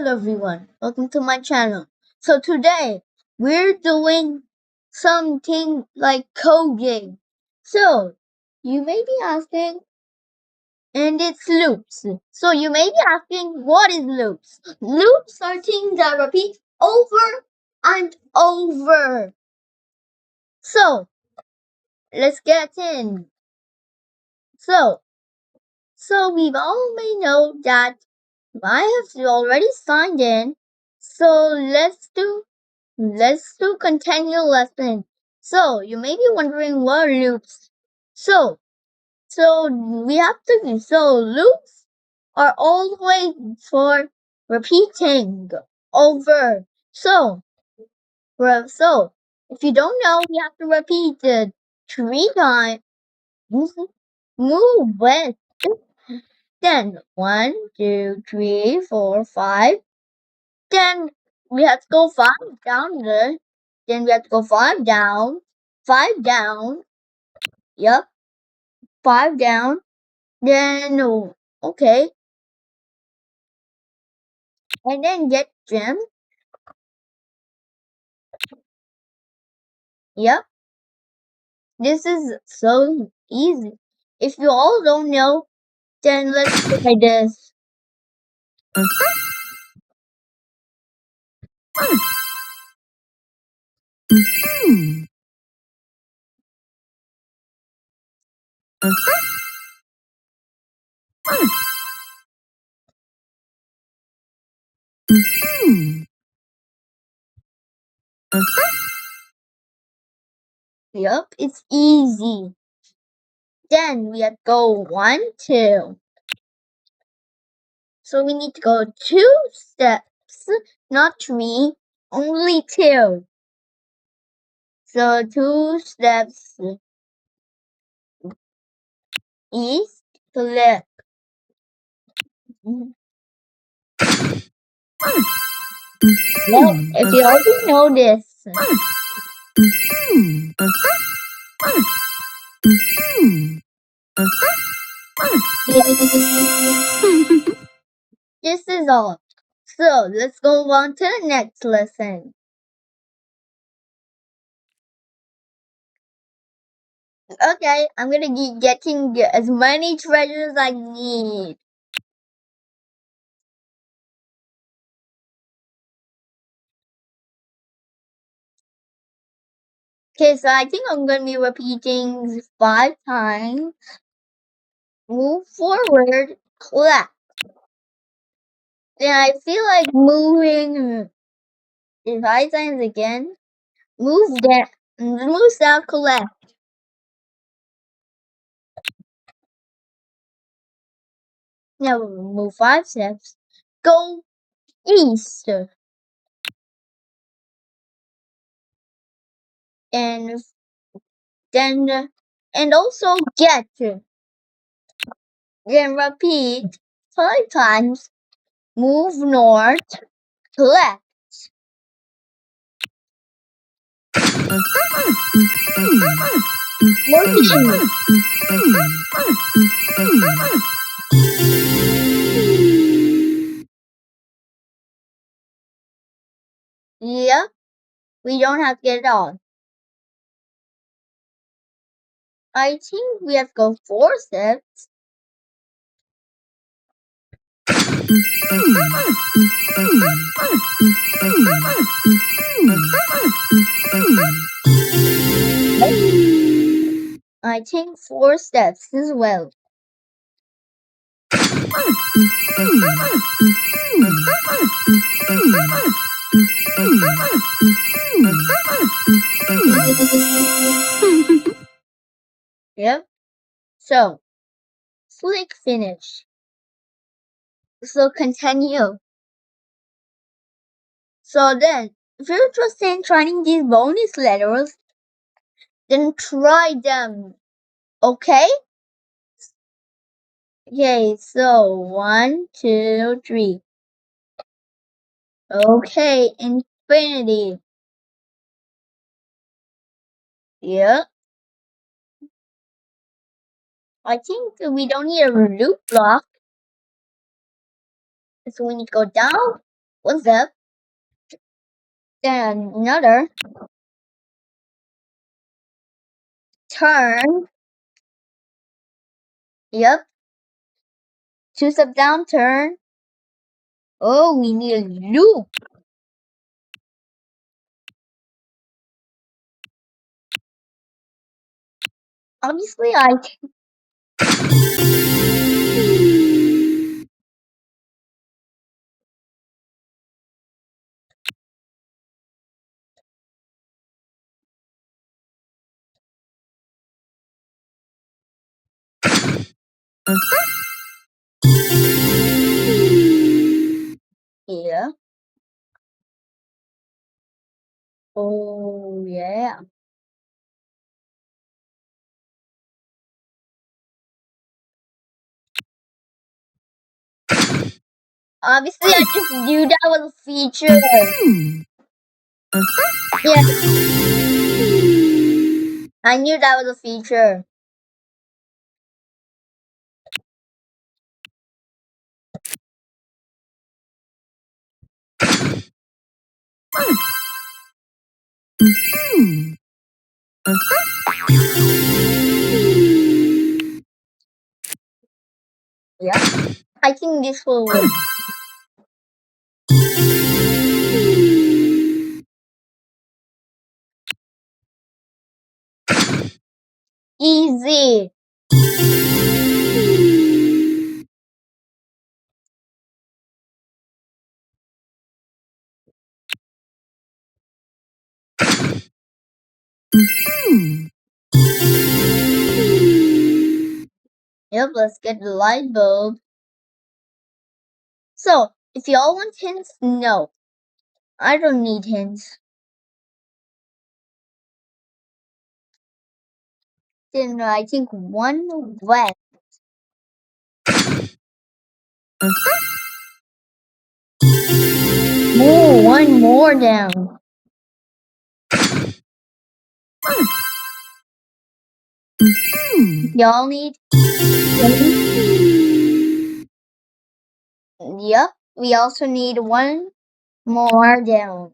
Hello everyone, welcome to my channel. So today we're doing something like coding. So you may be asking, and it's loops. So you may be asking, what is loops? Loops are things that repeat over and over. So let's get in. So we all may know that I have already signed in. So let's do continue lesson. So you may be wondering what are loops. So we have to so loops are always for repeating over. So if you don't know, you have to repeat it 3 times. Move with. Then 1, 2, 3, 4, 5. Then we have to go 5 down there. Then we have to go 5 down, 5 down. Yep, 5 down. Then okay, and then get gem. Yep, this is so easy. If you all don't know, then let's try this. Yep, it's easy. Then we have to go 1, 2. So we need to go 2 steps, not 3, only 2. So 2 steps east to left. Well, if you already know this, this is all. So let's go on to the next lesson. Okay, I'm gonna be getting as many treasures I need. Okay, so I think I'm gonna be repeating 5 times. Move forward, clap. Then I feel like moving 5 times again. Move down, move south, collect. Now move 5 steps. Go east and then and also get. Then repeat 5 times. Move north, left. Working. Yeah, we don't have to get it all. I think we have to go 4 steps. I think 4 steps as well. Yep. So, click finish. So continue. So then, if you're interested in trying these bonus letters, then try them. Okay? Okay, so 1, 2, 3. Okay, infinity. Yep. I think we don't need a loop block. So we need to go down. What's up? Then another turn. Yep. Two step down turn. Oh, we need a loop. Obviously, I. Yeah. Oh, yeah. Obviously, I just knew that was a feature. Yeah, I knew that was a feature. Yeah. I think this will work. Easy. Yep, let's get the light bulb. So, if y'all want hints, no. I don't need hints. Then I think one west. Oh, one more down. Y'all need hints? Yep, we also need one more down.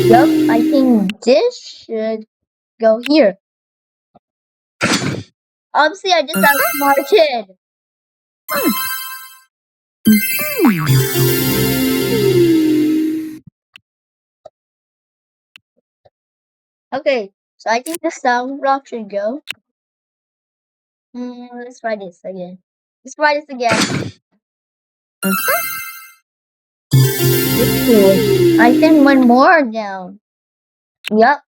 Yep, I think this should go here. Obviously, I just outsmarted. Okay, so I think the sound block should go. Let's try this again. Let's try this again. Ooh, I think one more down. Yep.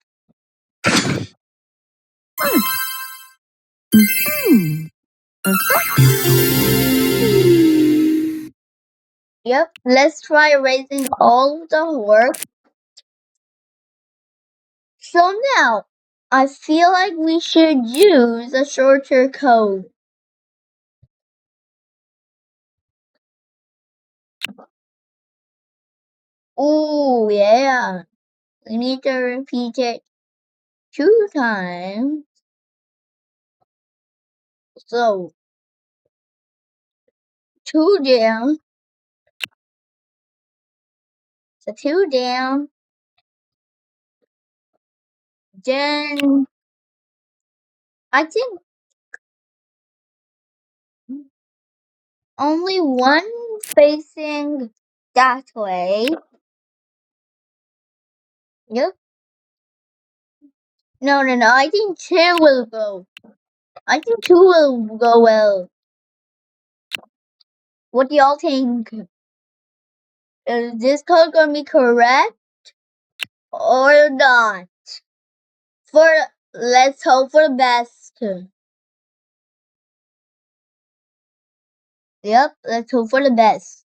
Yep. Let's try erasing all the work. So now, I feel like we should use a shorter code. Oh, yeah. We need to repeat it 2 times. So, 2 down. So, 2 down. Then, I think only one facing that way. Yep. No, no, no. I think two will go. I think two will go well. What do y'all think? Is this code gonna be correct or not? For let's hope for the best. Yep, let's hope for the best.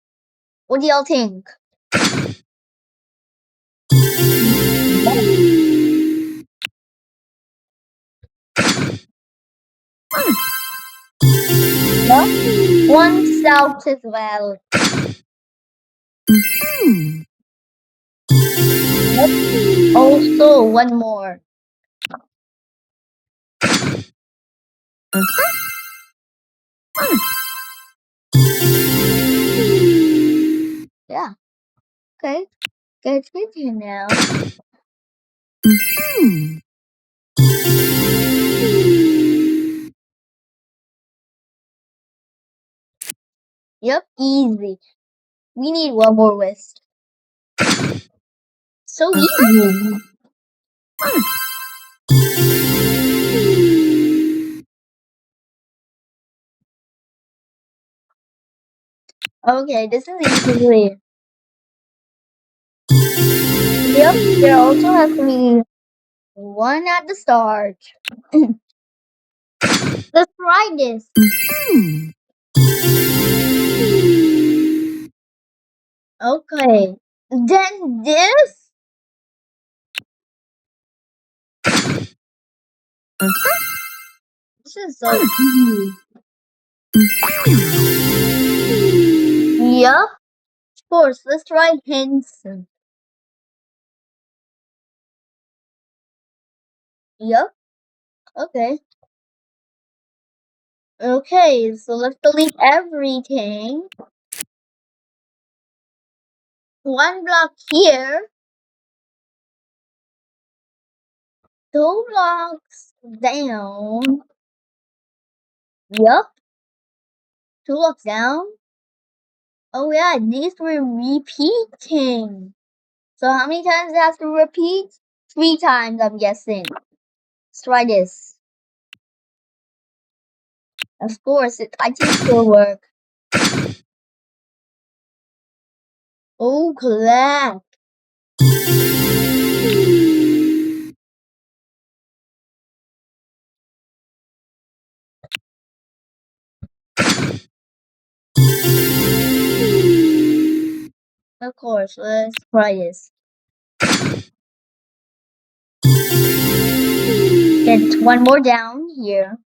What do y'all think? Yep. One south as well. Yep. Also one more. Yeah. Okay. Get with you now. Yep, easy. We need one more list. So easy. Okay, this is easy. Yep, there also has to be one at the start. Let's try this. Okay. Then this. This is so easy. Yep. Of course. Let's try Henson. Yep. Okay. Okay. So let's delete everything. One block here. Two blocks down. Yep. Two blocks down. Oh yeah, these were repeating. So how many times it has to repeat? 3 times, I'm guessing. Let's try this. Of course, I think it will work. Oh, clap. Of course, let's try this. Get one more down here.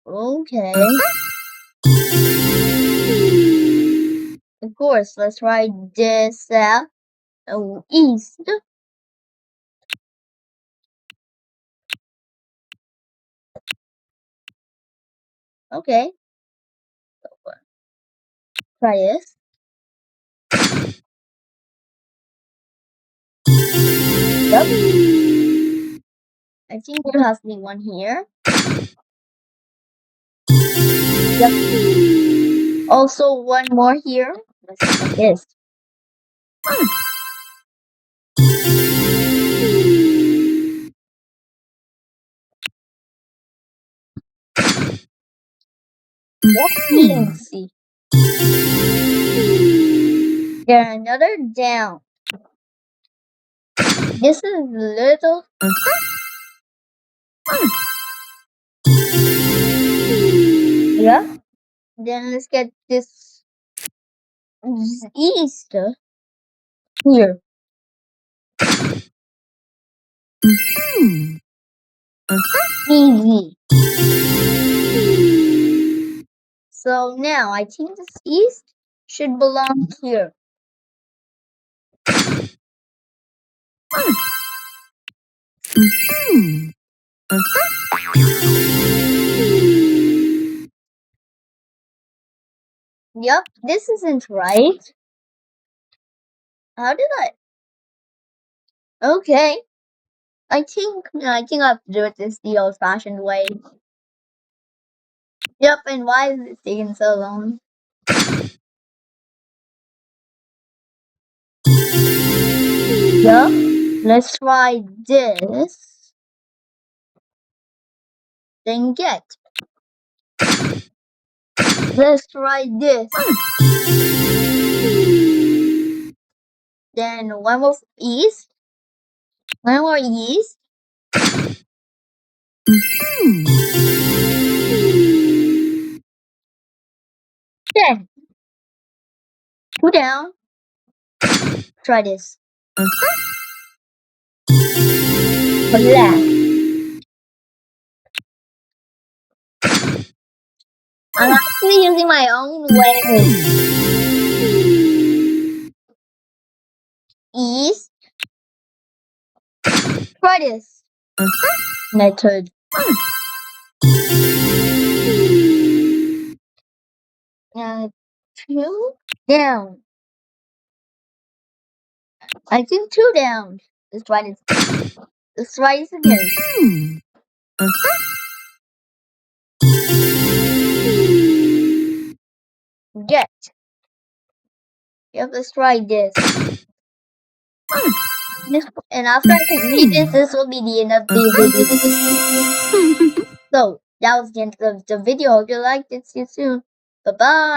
Okay. Of course, let's try this east. Okay. Try this. Yep. I think there has to be one here. Yep. Also one more here. Let's try this. Yep. Easy. There another down. This is little. Yeah. Then let's get this east here. Easy. So now I think this east should belong here. Yep, this isn't right. How did I? Okay, I think I have to do it this the old-fashioned way. Yep, and why is it taking so long? Yep, let's try this. Then get. Let's try this. Then one more east. One more east. Then two down. Try this. Left. I'm actually using my own way. East. Try this method. Uh, 2 down. I think 2 down. Let's try this. Let's try this again. Get. Yep, let's try this. And after I complete this will be the end of the video. So, that was the end of the video. If you liked it, see you soon. Bye-bye.